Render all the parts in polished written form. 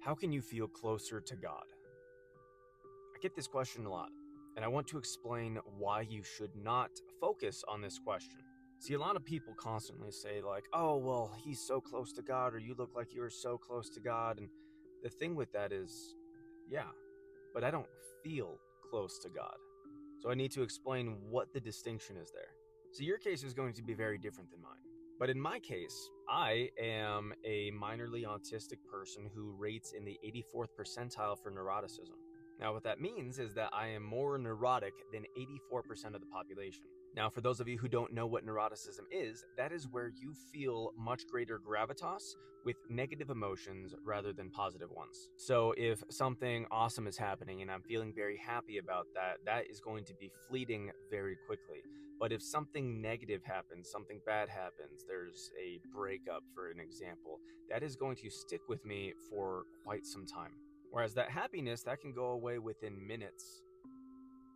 How can you feel closer to God? I get this question a lot, and I want to explain why you should not focus on this question. See, a lot of people constantly say, like, oh, well, he's so close to God, or you look like you're so close to God. And the thing with that is, yeah, but I don't feel close to God. So I need to explain what the distinction is there. So your case is going to be very different than mine. But in my case, I am a minorly autistic person who rates in the 84th percentile for neuroticism. Now, what that means is that I am more neurotic than 84% of the population. Now, for those of you who don't know what neuroticism is, that is where you feel much greater gravitas with negative emotions rather than positive ones. So if something awesome is happening and I'm feeling very happy about that, that is going to be fleeting very quickly. But if something negative happens, something bad happens, there's a breakup, for an example, that is going to stick with me for quite some time. Whereas that happiness, that can go away within minutes.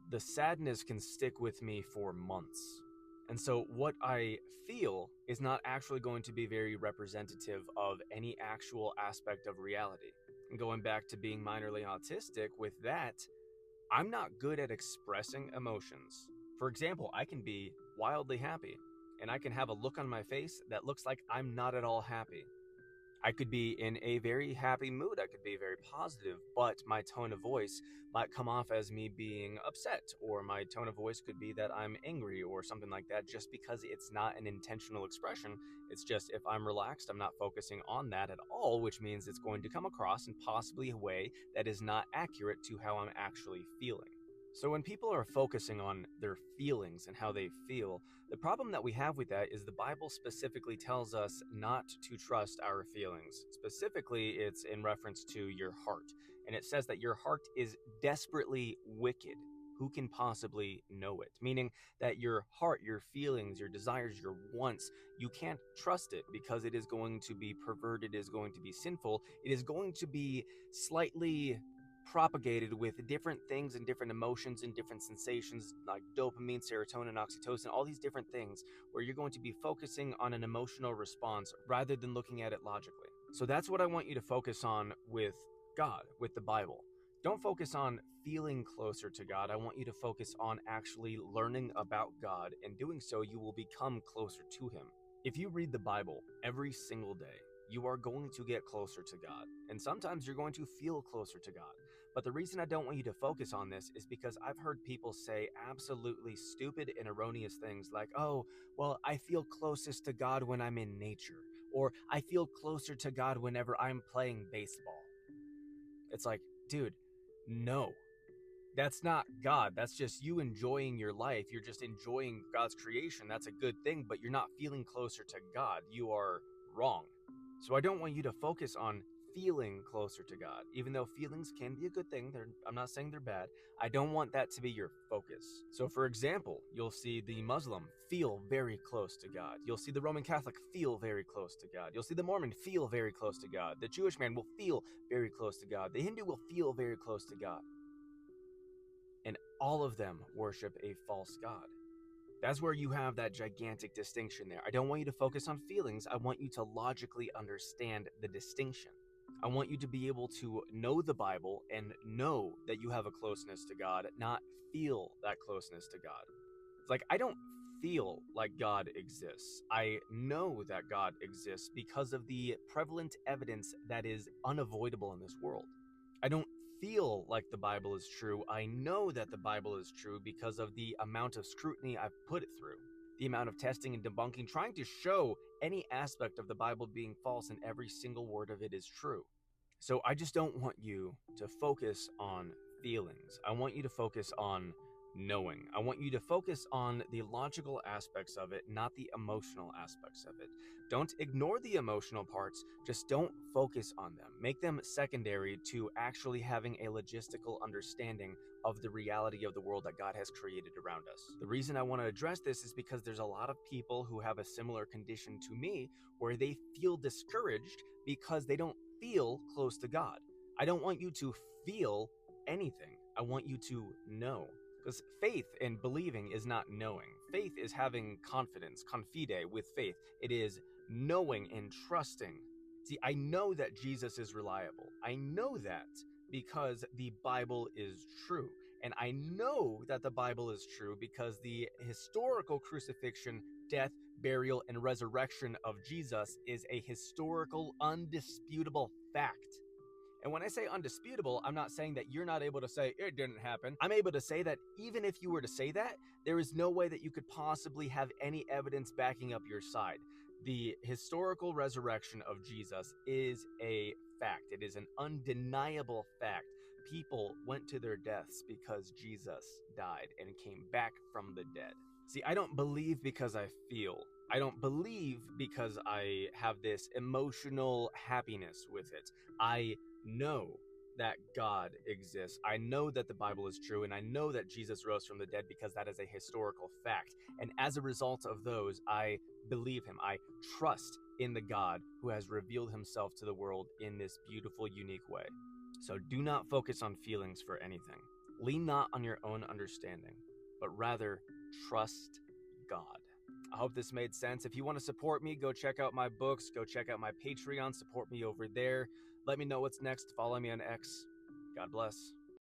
The sadness can stick with me for months. And so what I feel is not actually going to be very representative of any actual aspect of reality. And going back to being minorly autistic, with that, I'm not good at expressing emotions. For example, I can be wildly happy, and I can have a look on my face that looks like I'm not at all happy. I could be in a very happy mood, I could be very positive, but my tone of voice might come off as me being upset, or my tone of voice could be that I'm angry or something like that, just because it's not an intentional expression. It's just if I'm relaxed, I'm not focusing on that at all, which means it's going to come across in possibly a way that is not accurate to how I'm actually feeling. So when people are focusing on their feelings and how they feel, the problem that we have with that is the Bible specifically tells us not to trust our feelings. Specifically, it's in reference to your heart. And it says that your heart is desperately wicked. Who can possibly know it? Meaning that your heart, your feelings, your desires, your wants, you can't trust it because it is going to be perverted, it is going to be sinful, it is going to be slightly propagated with different things and different emotions and different sensations like dopamine, serotonin, oxytocin, all these different things where you're going to be focusing on an emotional response rather than looking at it logically. So that's what I want you to focus on with God, with the Bible. Don't focus on feeling closer to God. I want you to focus on actually learning about God, and doing so, you will become closer to Him. If you read the Bible every single day, you are going to get closer to God. And sometimes you're going to feel closer to God. But the reason I don't want you to focus on this is because I've heard people say absolutely stupid and erroneous things like, oh, well, I feel closest to God when I'm in nature, or I feel closer to God whenever I'm playing baseball. It's like, dude, no. That's not God. That's just you enjoying your life. You're just enjoying God's creation. That's a good thing, but you're not feeling closer to God. You are wrong. So I don't want you to focus on feeling closer to God, even though feelings can be a good thing. I'm not saying they're bad. I don't want that to be your focus. So for example, you'll see the Muslim feel very close to God. You'll see the Roman Catholic feel very close to God. You'll see the Mormon feel very close to God. The Jewish man will feel very close to God. The Hindu will feel very close to God. And all of them worship a false god. That's where you have that gigantic distinction there. I don't want you to focus on feelings. I want you to logically understand the distinction. I want you to be able to know the Bible and know that you have a closeness to God, not feel that closeness to God. It's like, I don't feel like God exists. I know that God exists because of the prevalent evidence that is unavoidable in this world. I don't feel like the Bible is true. I know that the Bible is true because of the amount of scrutiny I've put it through, the amount of testing and debunking, trying to show any aspect of the Bible being false and every single word of it is true. So I just don't want you to focus on feelings. I want you to focus on knowing. I want you to focus on the logical aspects of it, not the emotional aspects of it. Don't ignore the emotional parts, just don't focus on them. Make them secondary to actually having a logistical understanding of the reality of the world that God has created around us. The reason I want to address this is because there's a lot of people who have a similar condition to me where they feel discouraged because they don't feel close to God. I don't want you to feel anything. I want you to know. Because faith and believing is not knowing. Faith is having confidence, confide with faith. It is knowing and trusting. See, I know that Jesus is reliable. I know that because the Bible is true. And I know that the Bible is true because the historical crucifixion, death, burial, and resurrection of Jesus is a historical, undisputable fact. And when I say undisputable, I'm not saying that you're not able to say it didn't happen. I'm able to say that even if you were to say that, there is no way that you could possibly have any evidence backing up your side. The historical resurrection of Jesus is a fact. It is an undeniable fact. People went to their deaths because Jesus died and came back from the dead. See, I don't believe because I feel. I don't believe because I have this emotional happiness with it. I know that God exists. I know that the Bible is true, and I know that Jesus rose from the dead because that is a historical fact. And as a result of those, I believe him. I trust in the God who has revealed himself to the world in this beautiful, unique way. So do not focus on feelings for anything. Lean not on your own understanding, but rather trust God. I hope this made sense. If you want to support me, go check out my books, go check out my Patreon, support me over there. Let me know what's next. Follow me on X. God bless.